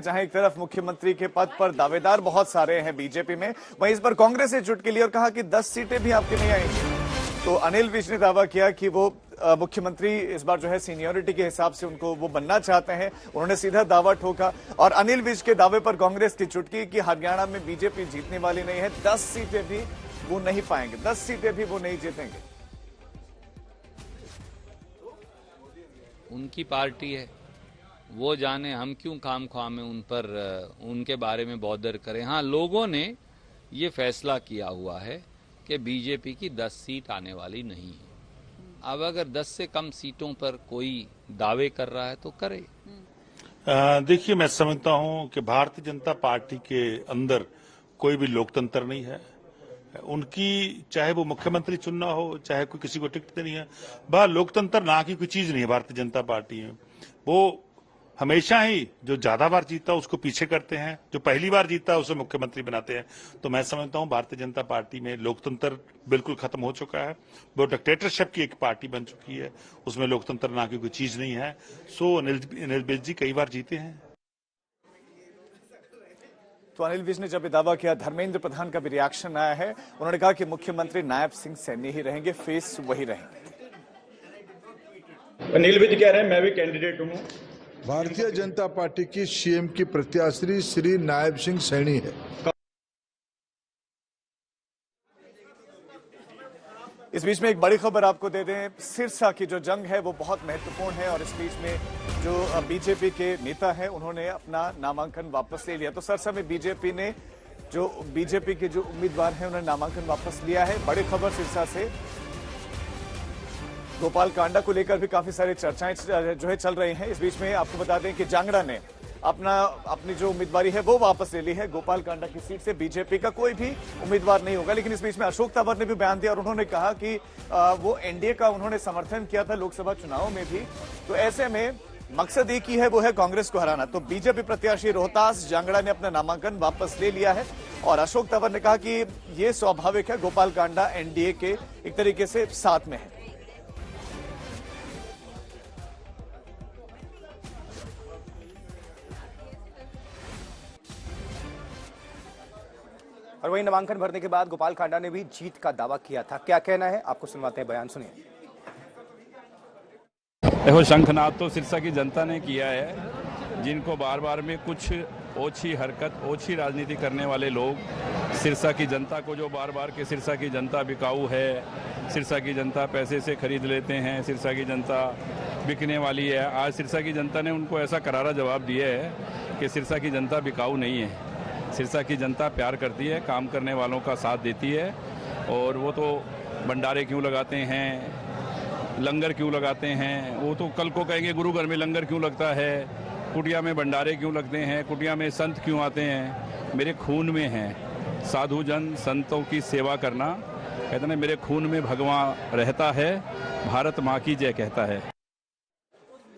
जहां एक तरफ मुख्यमंत्री के पद पर दावेदार बहुत सारे हैं बीजेपी में, वहीं इस पर कांग्रेस से चुटकी और कहा कि 10 सीटें भी आपकी नहीं आएंगी। तो अनिल विज ने दावा किया कि वो मुख्यमंत्री इस बार जो है सीनियरिटी के हिसाब से उनको वो बनना चाहते हैं। उन्होंने सीधा दावा ठोका और अनिल विज के दावे पर कांग्रेस की चुटकी कि हरियाणा में बीजेपी जीतने वाली नहीं है, 10 सीटें भी वो नहीं पाएंगे, 10 सीटें भी वो नहीं जीतेंगे। उनकी पार्टी है, वो जाने, हम क्यों काम ख्वाह में उन पर उनके बारे में बॉदर करें। हाँ, लोगों ने ये फैसला किया हुआ है कि बीजेपी की 10 सीट आने वाली नहीं है। अब अगर 10 से कम सीटों पर कोई दावे कर रहा है तो करे। देखिए, मैं समझता हूं कि भारतीय जनता पार्टी के अंदर कोई भी लोकतंत्र नहीं है। उनकी चाहे वो मुख्यमंत्री चुनना हो, चाहे कोई किसी को टिकट देनी है, वह लोकतंत्र ना की कोई चीज नहीं है भारतीय जनता पार्टी में। वो हमेशा ही जो ज्यादा बार जीता उसको पीछे करते हैं, जो पहली बार जीता उसे मुख्यमंत्री बनाते हैं। तो मैं समझता हूं भारतीय जनता पार्टी में लोकतंत्र बिल्कुल खत्म हो चुका है। वो डिक्टेटरशिप की एक पार्टी बन चुकी है, उसमें लोकतंत्र ना की कोई चीज नहीं है। सो अनिल विज जी कई बार जीते हैं। तो अनिल विज ने जब ये दावा किया, धर्मेंद्र प्रधान का भी रिएक्शन आया है। उन्होंने कहा कि मुख्यमंत्री नायब सिंह सैनी ही रहेंगे, फेस वही रहेंगे। अनिल विज कह रहे हैं मैं भी कैंडिडेट हूं। भारतीय जनता पार्टी की सीएम की प्रत्याशी श्री नायब सिंह सैनी है। इस बीच में एक बड़ी खबर आपको दे दें, सिरसा की जो जंग है वो बहुत महत्वपूर्ण है और इस बीच में जो बीजेपी के नेता हैं उन्होंने अपना नामांकन वापस ले लिया। तो सिरसा में बीजेपी के जो उम्मीदवार हैं उन्होंने नामांकन वापस लिया है। बड़ी खबर सिरसा से, गोपाल कांडा को लेकर भी काफी सारी चर्चाएं जो है चल रही हैं। इस बीच में आपको बता दें कि जांगड़ा ने अपनी जो उम्मीदवारी है वो वापस ले ली है। गोपाल कांडा की सीट से बीजेपी का कोई भी उम्मीदवार नहीं होगा। लेकिन इस बीच में अशोक तंवर ने भी बयान दिया और उन्होंने कहा कि वो एनडीए का उन्होंने समर्थन किया था लोकसभा चुनाव में भी। तो ऐसे में मकसद एक ही है, वो है कांग्रेस को हराना। तो बीजेपी प्रत्याशी रोहतास जांगड़ा ने अपना नामांकन वापस ले लिया है और अशोक तंवर ने कहा कि ये स्वाभाविक है, गोपाल कांडा एनडीए के एक तरीके से साथ में है। और वहीं नामांकन भरने के बाद गोपाल कांडा ने भी जीत का दावा किया था। क्या कहना है, आपको सुनवाते हैं, बयान सुनिए। देखो, शंखनाद तो सिरसा की जनता ने किया है। जिनको बार बार में कुछ ओछी हरकत, ओछी राजनीति करने वाले लोग, सिरसा की जनता को जो बार बार के सिरसा की जनता बिकाऊ है, सिरसा की जनता पैसे से खरीद लेते हैं, सिरसा की जनता बिकने वाली है, आज सिरसा की जनता ने उनको ऐसा करारा जवाब दिया है कि सिरसा की जनता बिकाऊ नहीं है। सिरसा की जनता प्यार करती है, काम करने वालों का साथ देती है। और वो तो भंडारे क्यों लगाते हैं, लंगर क्यों लगाते हैं, वो तो कल को कहेंगे गुरु घर में लंगर क्यों लगता है, कुटिया में भंडारे क्यों लगते हैं, कुटिया में संत क्यों आते हैं। मेरे खून में है साधु जन संतों की सेवा करना। कहते हैं मेरे खून में भगवान रहता है, भारत माँ की जय कहता है।